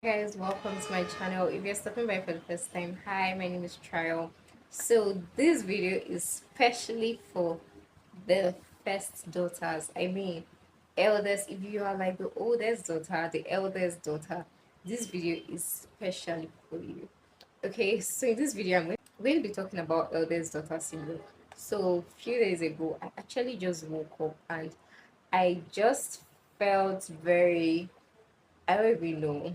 Guys, welcome to my channel. If you're stopping by for the first time, hi, my name is Trial. So this video is specially for the first daughters. I mean, eldest. If you are like the oldest daughter, the eldest daughter, this video is specially for you. Okay, so in this video, I'm going to be talking about eldest daughter syndrome. So a few days ago, I actually just woke up and I just felt very, I don't even know,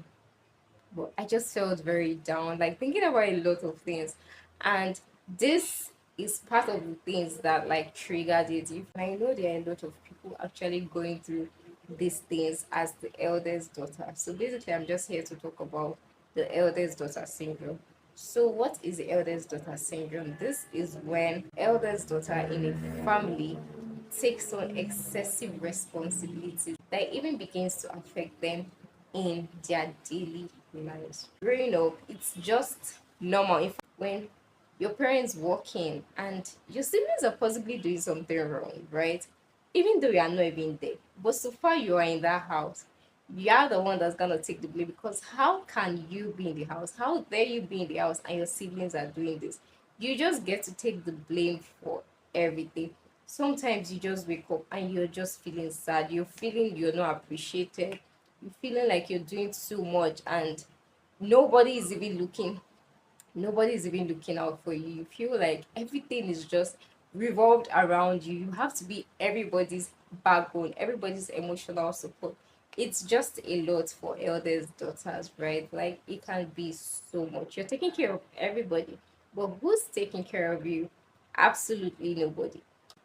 but I just felt very down, like thinking about a lot of things. And this is part of the things that like triggered it. If I know there are a lot of people actually going through these things as the eldest daughter. So basically, I'm just here to talk about the eldest daughter syndrome. So, what is the eldest daughter syndrome? This is when eldest daughter in a family takes on excessive responsibilities that even begins to affect them in their daily lives. Growing up, it's just normal. In fact, when your parents working and your siblings are possibly doing something wrong, right? Even though you are not even there, but so far you are in that house, you are the one that's gonna take the blame because how can you be in the house? How dare you be in the house and your siblings are doing this? You just get to take the blame for everything. Sometimes you just wake up and you're just feeling sad. You're feeling you're not appreciated. You're feeling like you're doing too much and nobody is even looking nobody's even looking out for you. You feel like everything is just revolved around you. You have to be everybody's backbone, everybody's emotional support. It's just a lot for eldest daughters, right? Like it can be so much. You're taking care of everybody, but who's taking care of you? Absolutely nobody.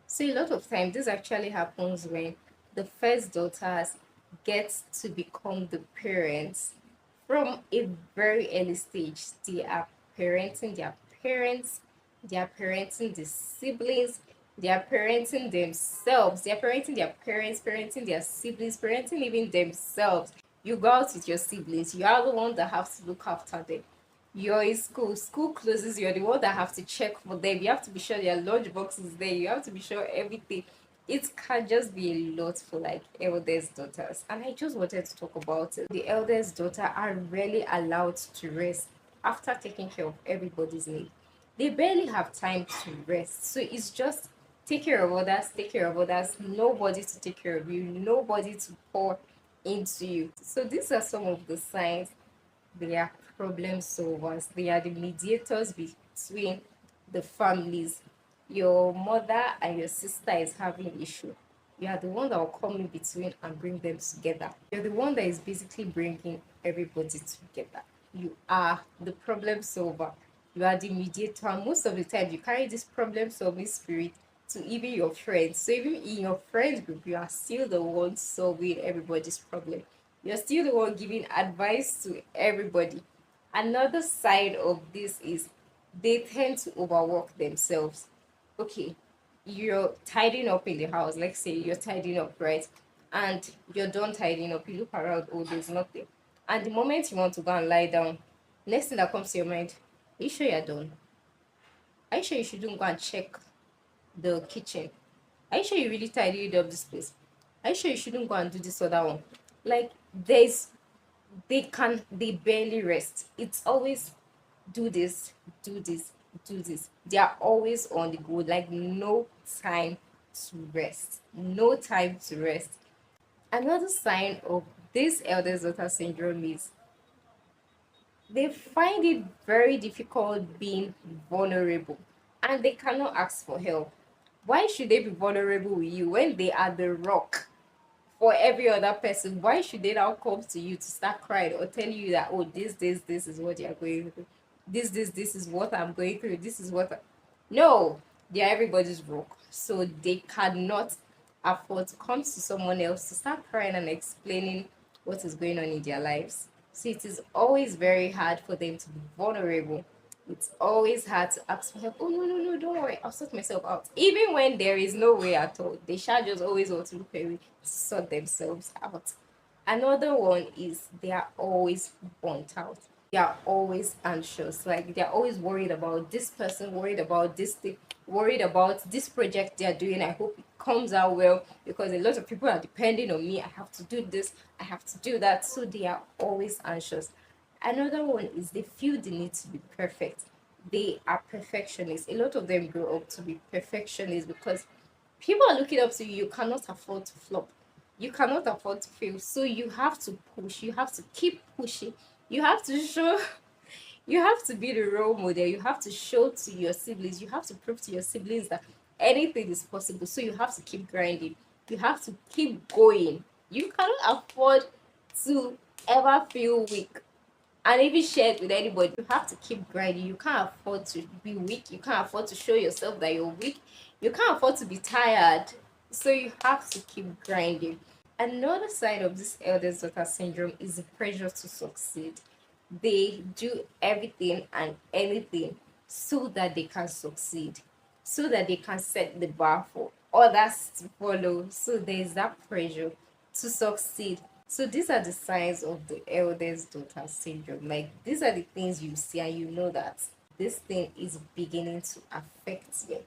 So a lot of times this actually happens when the first daughters get to become the parents from a very early stage. They are parenting their parents, they are parenting the siblings, they are parenting themselves, they are parenting their parents, parenting their siblings, parenting even themselves. You go out with your siblings, you are the one that have to look after them. You're in school, school closes, you're the one that have to check for them. You have to be sure their lunchbox is there, you have to be sure everything. It can just be a lot for like eldest daughters, and I just wanted to talk about it. The eldest daughter are rarely allowed to rest after taking care of everybody's need. They barely have time to rest, so it's just take care of others, take care of others, nobody to take care of you, nobody to pour into you. So these are some of the signs. They are problem solvers. They are the mediators between the families. Your mother and your sister is having issue. You are the one that will come in between and bring them together. You're the one that is basically bringing everybody together. You are the problem solver. You are the mediator. And most of the time, you carry this problem solving spirit to even your friends. So even in your friends group, you are still the one solving everybody's problem. You're still the one giving advice to everybody. Another side of this is they tend to overwork themselves. Okay, you're tidying up in the house. Let's say you're tidying up, right? And you're done tidying up. You look around, oh, there's nothing. And the moment you want to go and lie down, next thing that comes to your mind, are you sure you're done? Are you sure you shouldn't go and check the kitchen? Are you sure you really tidied up this place? Are you sure you shouldn't go and do this other one? Like there's they barely rest. It's always do this, do this, do this. They are always on the go, like no time to rest. No time to rest. Another sign of this eldest daughter syndrome is they find it very difficult being vulnerable and they cannot ask for help. Why should they be vulnerable with you when they are the rock for every other person? Why should they now come to you to start crying or tell you that, oh, this is what you're going through? This is what I'm going through. This is what. No, they are everybody's rock. So they cannot afford to come to someone else to start crying and explaining what is going on in their lives. So it is always very hard for them to be vulnerable. It's always hard to ask for help. Oh no, no, no, don't worry, I'll sort myself out. Even when there is no way at all, they shall just always want to look away to sort themselves out. Another one is they are always burnt out. They are always anxious. Like they're always worried about this person, worried about this thing, worried about this project they're doing. I hope it comes out well because a lot of people are depending on me. I have to do this, I have to do that. So they are always anxious. Another one is they feel the need to be perfect. They are perfectionists. A lot of them grow up to be perfectionists because people are looking up to you. You cannot afford to flop. You cannot afford to fail. So you have to push. You have to keep pushing. You have to show, you have to be the role model. You have to show to your siblings. You have to prove to your siblings that anything is possible. So you have to keep grinding. You have to keep going. You cannot afford to ever feel weak and even share it with anybody. You have to keep grinding. You can't afford to be weak. You can't afford to show yourself that you're weak. You can't afford to be tired. So you have to keep grinding. Another side of this eldest daughter syndrome is the pressure to succeed. They do everything and anything so that they can succeed, so that they can set the bar for others to follow. So there's that pressure to succeed. So these are the signs of the eldest daughter syndrome. Like these are the things you see and you know that this thing is beginning to affect you.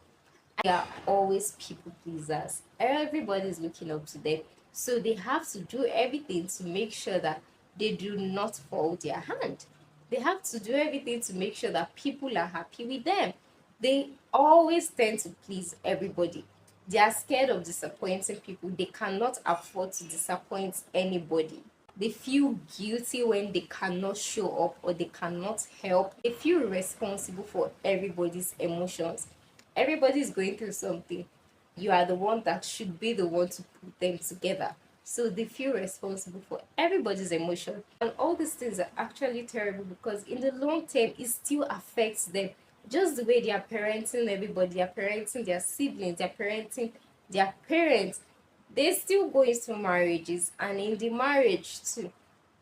They are always people pleasers. Everybody's looking up to them. So they have to do everything to make sure that they do not fall their hand. They have to do everything to make sure that people are happy with them. They always tend to please everybody. They are scared of disappointing people. They cannot afford to disappoint anybody. They feel guilty when they cannot show up or they cannot help. They feel responsible for everybody's emotions. Everybody's going through something. You are the one that should be the one to put them together. So they feel responsible for everybody's emotion. And all these things are actually terrible because in the long term, it still affects them. Just the way they are parenting everybody, they are parenting their siblings, they are parenting their parents. They still go into marriages, and in the marriage too,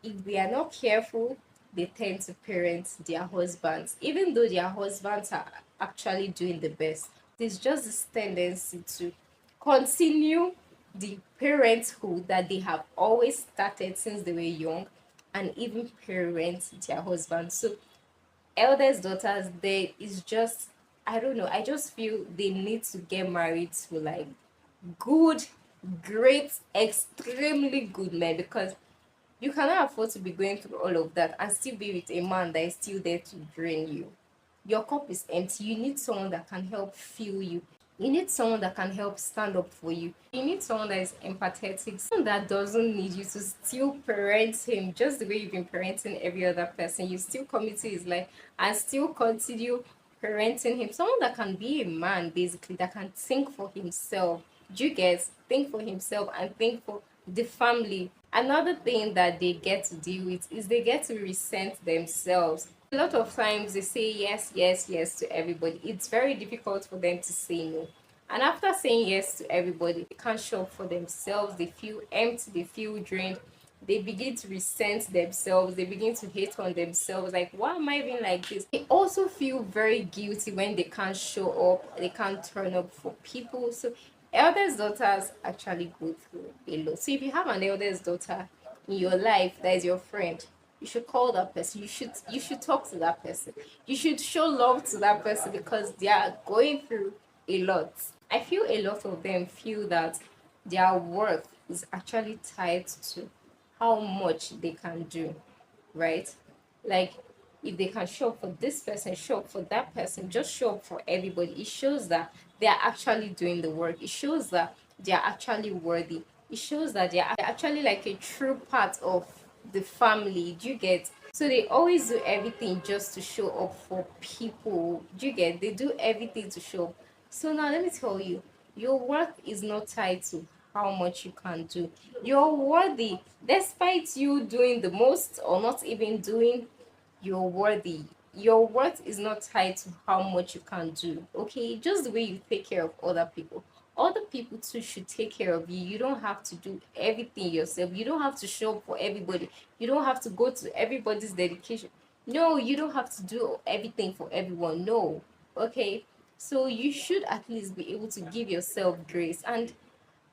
if they are not careful, they tend to parent their husbands, even though their husbands are actually doing the best. There's just this tendency to continue the parenthood that they have always started since they were young and even parent their husbands. So eldest daughters, there is just, I don't know, I just feel they need to get married to like good, great, extremely good men because you cannot afford to be going through all of that and still be with a man that is still there to drain you. Your cup is empty. You need someone that can help fill you. You need someone that can help stand up for you. You need someone that is empathetic, someone that doesn't need you to still parent him just the way you've been parenting every other person. You still commit to his life and still continue parenting him. Someone that can be a man, basically, that can think for himself. Do you get think for himself and think for the family? Another thing that they get to deal with is they get to resent themselves. A lot of times they say yes, yes, yes to everybody. It's very difficult for them to say no. And after saying yes to everybody, they can't show up for themselves. They feel empty, they feel drained. They begin to resent themselves. They begin to hate on themselves. Like, why am I being like this? They also feel very guilty when they can't show up, they can't turn up for people. So eldest daughters actually go through a lot. So if you have an eldest daughter in your life that is your friend, you should call that person. You should talk to that person. You should show love to that person because they are going through a lot. I feel a lot of them feel that their worth is actually tied to how much they can do, right? Like if they can show up for this person, show up for that person, just show up for everybody. It shows that they are actually doing the work. It shows that they are actually worthy. It shows that they are actually like a true part of the family. Do you get? So they always do everything just to show up for people. Do you get? They do everything to show up. So now let me tell you, your worth is not tied to how much you can do. You're worthy. Despite you doing the most or not even doing, you're worthy. Your worth is not tied to how much you can do. Okay, just the way you take care of other people. Other people too should take care of you. You don't have to do everything yourself. You don't have to show up for everybody. You don't have to go to everybody's dedication. No, you don't have to do everything for everyone. No. Okay. So you should at least be able to give yourself grace. And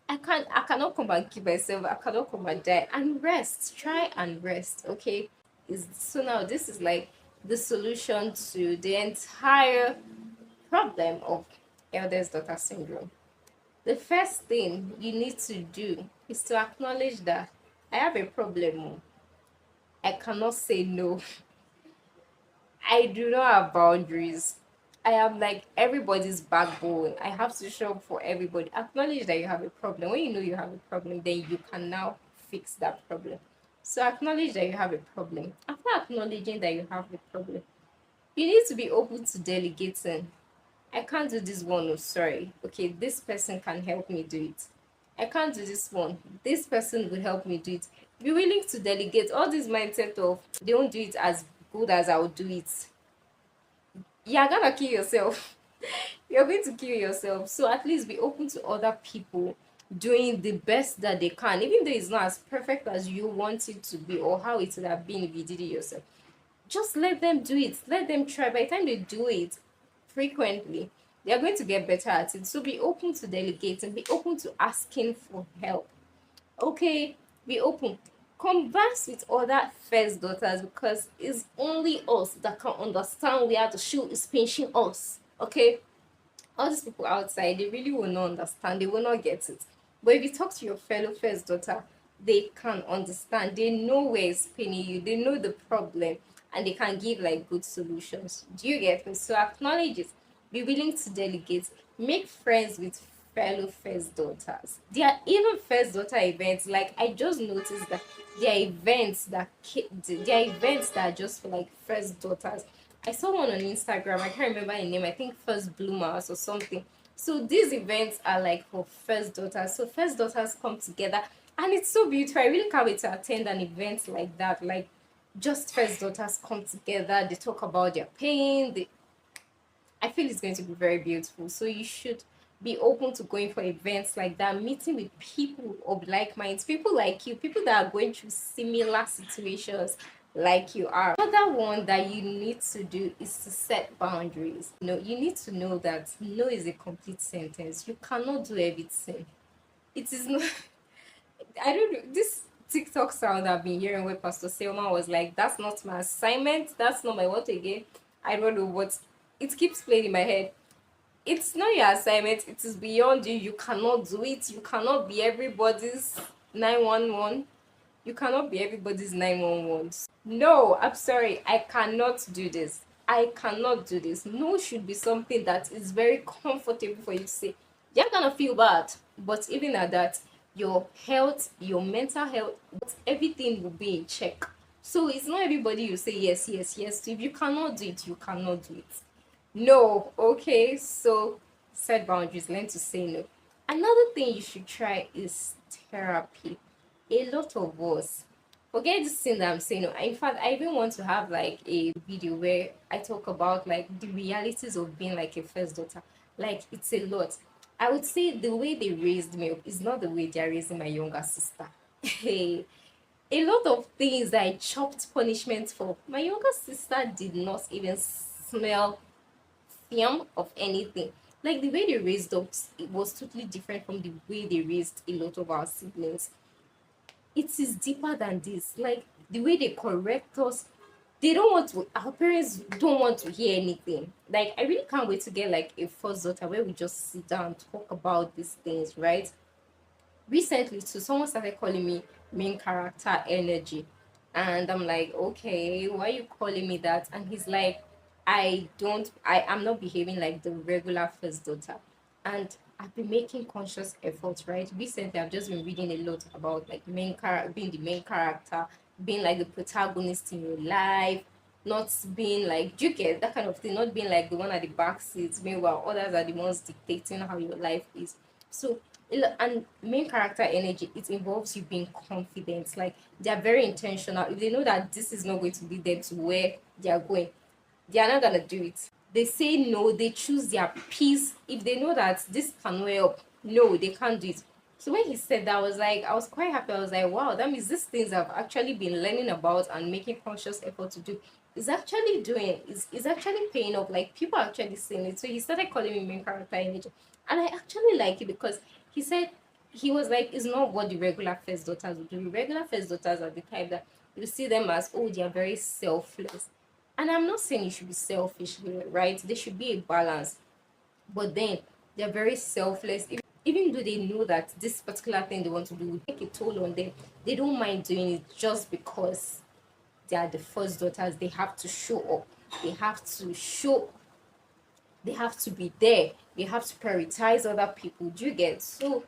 I cannot come and keep myself. I cannot come and die. And rest. Try and rest. Okay. Is so now this is like the solution to the entire problem of eldest daughter syndrome. The first thing you need to do is to acknowledge that I have a problem. Oh. I cannot say no. I do not have boundaries. I am like everybody's backbone. I have to show up for everybody. Acknowledge that you have a problem. When you know you have a problem, then you can now fix that problem. So acknowledge that you have a problem. After acknowledging that you have a problem, you need to be open to delegating. I can't do this one, oh sorry. Okay, this person can help me do it. I can't do this one. This person will help me do it. Be willing to delegate. All this mindset of they don't do it as good as I'll do it. You're gonna kill yourself. You're going to kill yourself. So at least be open to other people doing the best that they can, even though it's not as perfect as you want it to be or how it would have been if you did it yourself. Just let them do it. Let them try. By the time they do it frequently, they are going to get better at it. So be open to delegating, be open to asking for help. Okay, be open. Converse with other first daughters because it's only us that can understand where the shoe is pinching us. Okay, all these people outside, they really will not understand, they will not get it. But if you talk to your fellow first daughter, they can understand, they know where it's pinning you, they know the problem, and they can give like good solutions. Do you get me? So acknowledge it, be willing to delegate, make friends with fellow first daughters. There are even first daughter events, like I just noticed that there are events that there are events that are just for like first daughters. I saw one on Instagram. I can't remember the name. I think First Bloomers or something. So these events are like for first daughters. So first daughters come together, and it's so beautiful. I really can't wait to attend an event like that. Like just first daughters come together. They talk about their pain. I feel it's going to be very beautiful. So you should be open to going for events like that, meeting with people of like minds, people like you, people that are going through similar situations like you are. Another one that you need to do is to set boundaries. You know, you need to know that no is a complete sentence. You cannot do everything. It is not. I don't know this TikTok sound I've been hearing where Pastor Selma was like, "That's not my assignment. That's not my what again." I don't know what. It keeps playing in my head. It's not your assignment. It is beyond you. You cannot do it. You cannot be everybody's 911. You cannot be everybody's 911. No, I'm sorry. I cannot do this. I cannot do this. No should be something that is very comfortable for you to say. You're gonna feel bad, but even at that, your health, your mental health, everything will be in check. So it's not everybody you say yes, yes, yes to. If you cannot do it, you cannot do it. No, okay. So set boundaries, learn to say no. Another thing you should try is therapy. A lot of us forget this thing that I'm saying. No, in fact, I even want to have like a video where I talk about like the realities of being like a first daughter. Like it's a lot. I would say the way they raised me up is not the way they're raising my younger sister. Hey, a lot of things that I chopped punishment for. My younger sister did not even smell film of anything. Like the way they raised us, it was totally different from the way they raised a lot of our siblings. It is deeper than this. Like the way they correct us, they don't want to. Our parents don't want to hear anything. Like I really can't wait to get like a first daughter where we just sit down and talk about these things, right? Recently too, someone started calling me main character energy, and I'm like, okay, why are you calling me that? And he's like, I am not behaving like the regular first daughter. And I've been making conscious efforts, right? Recently I've just been reading a lot about like being the main character, being like the protagonist in your life, not being like, do you get that kind of thing, not being like the one at the back seats, meanwhile others are the ones dictating how your life is. So and main character energy, it involves you being confident. Like they are very intentional. If they know that this is not going to lead them to where they are going, they are not gonna do it. They say no, they choose their peace. If they know that this can help, no, they can't do it. So when he said that, I was quite happy. I was like, wow, that means these things I've actually been learning about and making conscious effort to do is actually is actually paying off. Like people are actually seeing it. So he started calling me main character energy. And I actually like it because he said he was like, it's not what the regular first daughters would do. The regular first daughters are the type that you see them as, oh, they are very selfless. And I'm not saying you should be selfish here, right? There should be a balance. But then they're very selfless. Even though they know that this particular thing they want to do will take a toll on them, they don't mind doing it just because they are the first daughters. They have to show up. they have to show, they have to be there, they have to prioritize other people. Do you get? So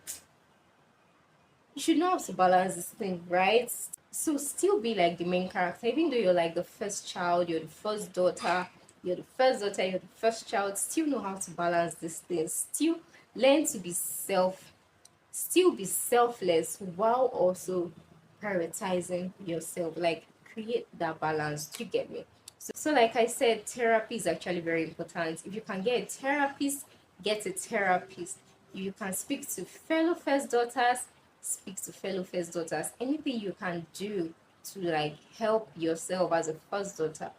you should know how to balance this thing, right? So still be like the main character, even though you're like the first child, you're the first daughter, you're the first child. Still know how to balance these things. Still learn to be still be selfless while also prioritizing yourself. Like create that balance. Do you get me? So like I said, therapy is actually very important. If you can get a therapist, get a therapist. You can speak to fellow first daughters, speak to fellow first daughters. Anything you can do to like help yourself as a first daughter,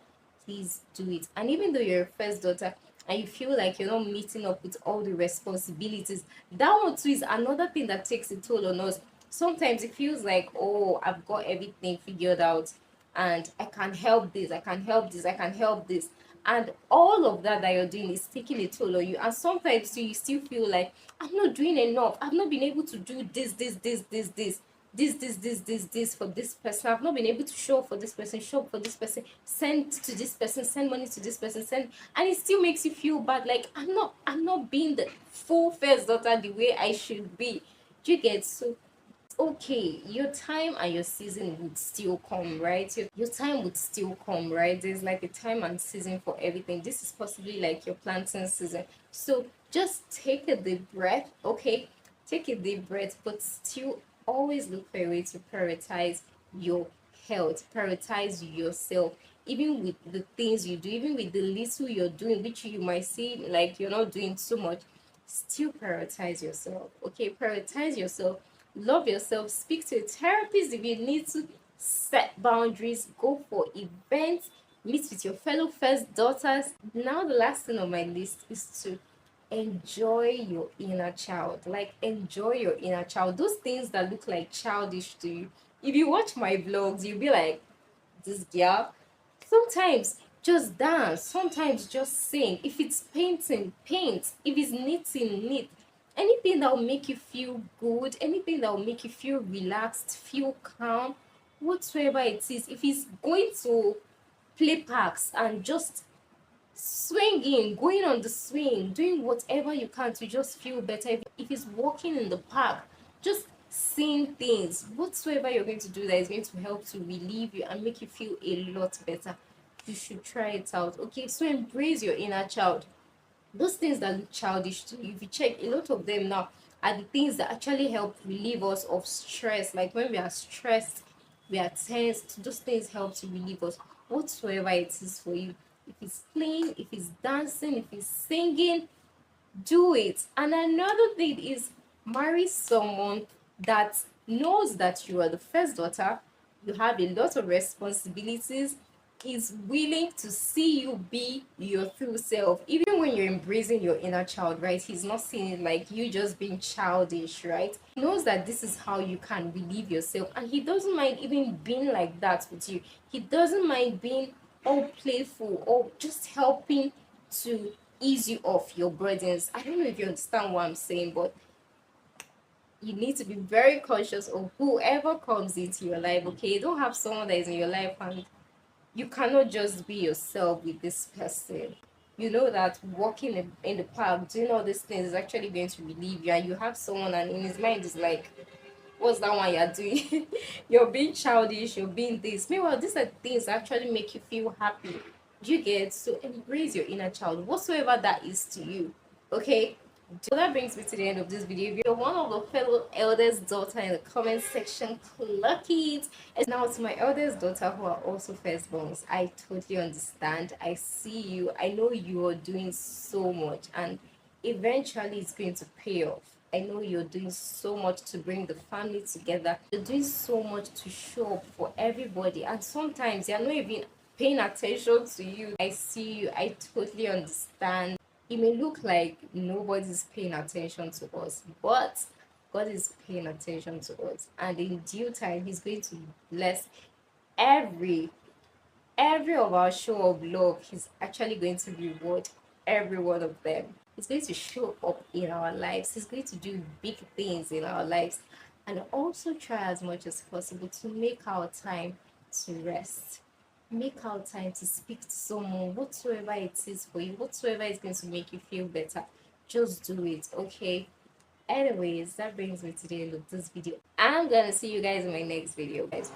please do it. And even though you're a first daughter and you feel like you're not meeting up with all the responsibilities, that one too is another thing that takes a toll on us. Sometimes it feels like, oh, I've got everything figured out and I can help this, I can help this, I can help this. And all of that that you're doing is taking a toll on you. And sometimes you still feel like, I'm not doing enough. I've not been able to do this for this person. I've not been able to show up for this person, show up for this person, send to this person, send money to this person, send, and it still makes you feel bad. Like I'm not being the full first daughter the way I should be. Do you get? So okay, your time and your season would still come, right? Your time would still come, right? There's like a time and season for everything. This is possibly like your planting season. So just take a deep breath, okay? Take a deep breath, but still always look for a way to prioritize your health, prioritize yourself. Even with the things you do, even with the little you're doing, which you might see like you're not doing so much, still prioritize yourself, okay? Prioritize yourself, love yourself, speak to a therapist if you need to, set boundaries, go for events, meet with your fellow first daughters. Now the last thing on my list is to enjoy your inner child. Like enjoy your inner child, those things that look like childish to you. If you watch my vlogs, you'll be like, this girl. Sometimes just dance, sometimes just sing. If it's painting, paint. If it's knitting, knit. Anything that will make you feel good, anything that will make you feel relaxed, feel calm, whatsoever it is. If it's going to play parks and just swinging, going on the swing, doing whatever you can to just feel better. If it's walking in the park, just seeing things, whatsoever you're going to do that is going to help to relieve you and make you feel a lot better, you should try it out. Okay, so embrace your inner child. Those things that look childish to you, if you check, a lot of them now are the things that actually help relieve us of stress. Like when we are stressed, we are tensed, those things help to relieve us, whatsoever it is for you. If it's playing, if it's dancing, if it's singing, do it. And another thing is marry someone that knows that you are the first daughter, you have a lot of responsibilities, is willing to see you be your true self. Even when you're embracing your inner child, right? He's not seeing it like you just being childish, right? He knows that this is how you can relieve yourself, and he doesn't mind even being like that with you. He doesn't mind being all playful or just helping to ease you off your burdens. I don't know if you understand what I'm saying, but you need to be very conscious of whoever comes into your life, okay? You don't have someone that is in your life and you cannot just be yourself with this person. You know that walking in the park, doing all these things is actually going to relieve you, and you have someone, and in his mind is like, what's that one you're doing? You're being childish, you're being this. Meanwhile, these are things that actually make you feel happy. Do you get? So embrace your inner child, whatsoever that is to you. Okay? So that brings me to the end of this video. If you're one of the fellow eldest daughter in the comment section, clock it. And now to my eldest daughter who are also firstborns, I totally understand. I see you. I know you are doing so much, and eventually it's going to pay off. I know you're doing so much to bring the family together. You're doing so much to show up for everybody, and sometimes you're not even paying attention to you. I see you. I totally understand. It may look like nobody's paying attention to us, but God is paying attention to us, and in due time He's going to bless every of our show of love. He's actually going to reward every one of them. He's going to show up in our lives. He's going to do big things in our lives, and also try as much as possible to make our time to rest. make out time to speak to someone, whatsoever it is for you, whatsoever is going to make you feel better. Just do it, okay? Anyways, that brings me to the end of this video. I'm gonna see you guys in my next video, guys.